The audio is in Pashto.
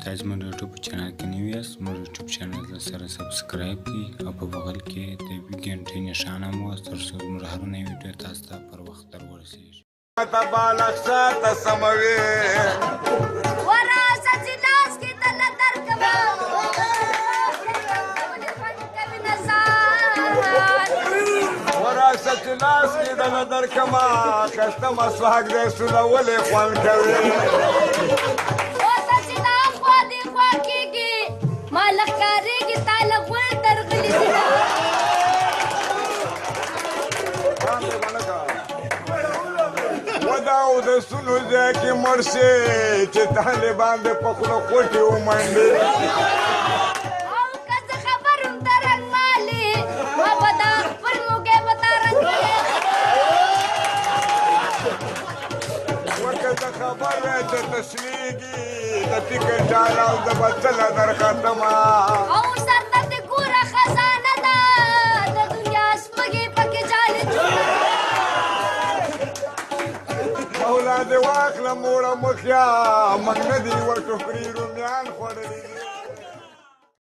تاسو زموږ یوټیوب چینل کې نوي یاست زموږ یوټیوب چینل سره سبسکرایب کړئ او په بغل کې د ګنټې نښان هم ووهئ تر څو زموږ هر نوی ویډیو تاسو ته پر وخت در ورسیږي. لاس کې د نظر کما کسته مسواک دې سولولې خوان کوي اوسه چې دا خوا دې خوا کېږي ما لښکارېږي تا له غول درغلي ودا او د سونو ځای کې مړ شي چې طالبان دې په خوله کوټې ومنډي خبر ته تسلیږي د ټیکټ ډال او د بچله در ختمه او سرته دې ګوره خزانه ده د دنیا سپږې پکې جالې مولا دې واخله موړه مخیا موږ نه دي ورټوکري رومیان خوړلي